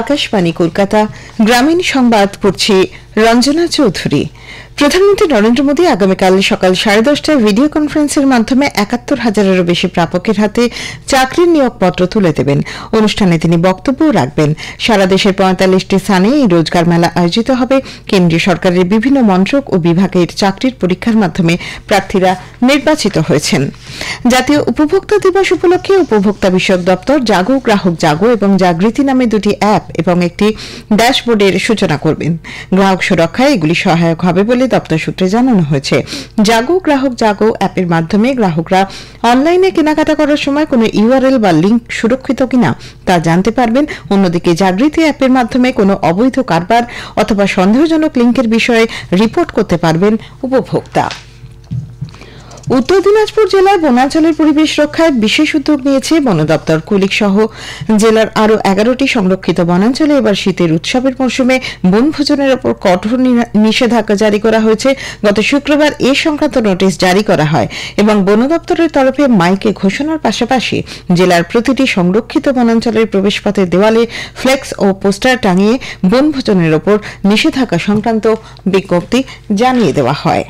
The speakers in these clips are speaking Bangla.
আকাশবাণী কলকাতা গ্রামীণ সংবাদ পড়ছি রঞ্জনা চৌধুরী। প্রধানমন্ত্রী নরেন্দ্র মোদী আগামীকাল সকাল 10:30টায় ভিডিও কনফারেন্সের মাধ্যমে ৭১,০০০-এরও বেশি প্রাপকের হাতে চাকরির নিয়োগপত্র তুলে দেবেন। অনুষ্ঠানে তিনি বক্তব্যও রাখবেন। সারা দেশের ৪৫টি স্থানে এই রোজগার মেলা আয়োজিত হবে। কেন্দ্রীয় সরকারের বিভিন্ন মন্ত্রক ও বিভাগের চাকরির পরীক্ষার মাধ্যমে প্রার্থীরা নির্বাচিত হয়েছেন। জাতীয় উপভোক্তা দিবস উপলক্ষে উপভোক্তা বিষয়ক দপ্তর জাগো গ্রাহক জাগো এবং জাগৃতি নামে দুটি অ্যাপ এবং একটি ড্যাশবোর্ডের সূচনা করবেন। গ্রাহক সুরক্ষায় এগুলি সহায়ক হবে বলে দপ্তর সূত্রে জানানো হয়েছে। জাগো গ্রাহক জাগো অ্যাপের মাধ্যমে গ্রাহকরা অনলাইনে কেনাকাটা করার সময় কোনো ইউআরএল বা লিঙ্ক সুরক্ষিত কিনা তা জানতে পারবেন। অন্যদিকে জাগৃতি অ্যাপের মাধ্যমে কোনো অবৈধ কারবার অথবা সন্দেহজনক লিঙ্কের বিষয়ে রিপোর্ট করতে পারবেন উপভোক্তা। উত্তর দিনাজপুর জেলায় বনাঞ্চলের পরিবেশ রক্ষায় বিশেষ উদ্যোগ নিয়েছে বন দপ্তর। কুলিক সহ জেলার আরও 11টি সংরক্ষিত বনাঞ্চলে এবার শীতের উৎসবের মৌসুমে বনভোজনের ওপর কঠোর নিষেধাজ্ঞা জারি করা হয়েছে। গত শুক্রবার এ সংক্রান্ত নোটিশ জারি করা হয় এবং বন দপ্তরের তরফে মাইকে ঘোষণার পাশাপাশি জেলার প্রতিটি সংরক্ষিত বনাঞ্চলের প্রবেশপথের দেওয়ালে ফ্লেক্স ও পোস্টার টাঙিয়ে বনভোজনের ওপর নিষেধাজ্ঞা সংক্রান্ত বিজ্ঞপ্তি জানিয়ে দেওয়া হয়।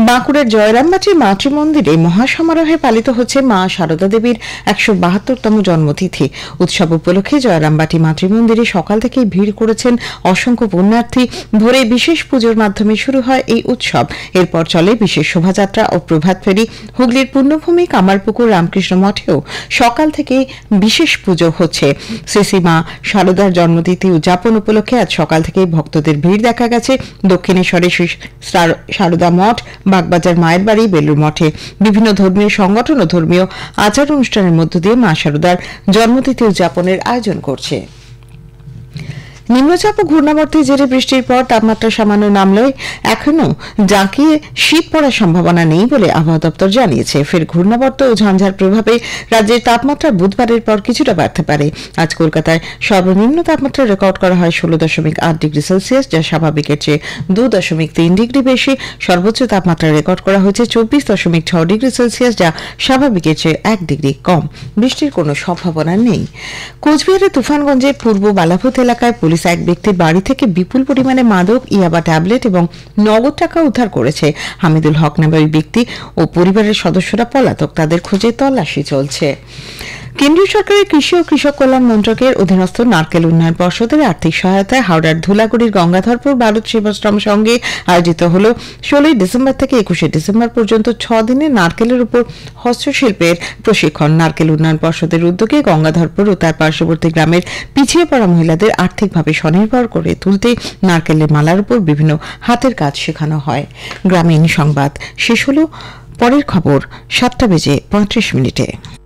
বাঁকুড়ার জয়রামবাটির মাতৃমন্দিরে মহাসমারোহে পালিত হচ্ছে মা সারদা দেবীর ১৭২তম জন্মতিথি। উৎসব উপলক্ষে জয়রামবাটি মাতৃমন্দিরে সকাল থেকেই ভিড় করেছেন অসংখ্য পুণ্যার্থী। ভোরে বিশেষ পুজোর মাধ্যমে শুরু হয় এই উৎসব। এরপর চলে বিশেষ শোভাযাত্রা ও প্রভাত ফেরি। হুগলির পুণ্যভূমি কামারপুকুর রামকৃষ্ণ মঠেও সকাল থেকেই বিশেষ পুজো হচ্ছে। শ্রী মা সারদার জন্মতিথি উদযাপন উপলক্ষে আজ সকাল থেকেই ভক্তদের ভিড় দেখা গেছে। দক্ষিণেশ্বরে সারদা মঠ, বাগবাজার মায়ের বাড়ি, বেলুর মঠে বিভিন্ন ধর্মীয় সংগঠন ও ধর্মীয় আচার অনুষ্ঠানের মধ্য দিয়ে মা সারদার জন্মতিথি উদযাপনের আয়োজন করছে। নিম্নচাপ ও ঘূর্ণাবর্তের জেরে বৃষ্টির পর তাপমাত্রা সামান্য নামলেও এখনও জাঁকিয়ে শীত পড়ার সম্ভাবনা নেই বলে আবহাওয়া দপ্তর জানিয়েছে। ফের ঘূর্ণাবর্ত ও ঝঞ্ঝার প্রভাবে রাজ্যের তাপমাত্রা বুধবারের পর কিছুটা বাড়তে পারে। আজ কলকাতায় সর্বনিম্ন তাপমাত্রা রেকর্ড করা হয় 16.8 ডিগ্রি সেলসিয়াস, যা স্বাভাবিকের চেয়ে 2.3 ডিগ্রি বেশি। সর্বোচ্চ তাপমাত্রা রেকর্ড করা হয়েছে 24.6 ডিগ্রি সেলসিয়াস, যা স্বাভাবিকের চেয়ে 1 ডিগ্রি কম। বৃষ্টির কোনো সম্ভাবনা নেই। কোচবিহারের তুফানগঞ্জের পূর্ব বালাভূত এলাকায় পুলিশ এক ব্যক্তির বাড়ি থেকে বিপুল পরিমাণে মাদক, ইয়াবা ট্যাবলেট এবং নগদ টাকা উদ্ধার করেছে। হামিদুল হক নামে ওই ব্যক্তি ও পরিবারের সদস্যরা পলাতক। তাদের খোঁজে তল্লাশি চলছে। কেন্দ্রীয় সরকারের কৃষি ও কৃষক কল্যাণ মন্ত্রকের অধীনস্থ নারকেল উন্নয়ন পর্ষদের আর্থিক সহায়তায় হাওড়ার ধুলাগড়ির গঙ্গাধরপুর ভারত সেবাশ্রম সঙ্গে আয়োজিত হল 16 ডিসেম্বর থেকে 21 ডিসেম্বর পর্যন্ত 6 দিনের নারকেলের উপর হস্তশিল্পের প্রশিক্ষণ। নারকেল উন্নয়ন পর্ষদের উদ্যোগে গঙ্গাধরপুর ও তার পার্শ্ববর্তী গ্রামের পিছিয়ে পড়া মহিলাদের আর্থিকভাবে স্বনির্ভর করে তুলতে নারকেলের মালার উপর বিভিন্ন হাতের কাজ শেখানো হয়। গ্রামীণ সংবাদ শেষ হল। পরের খবর 7:35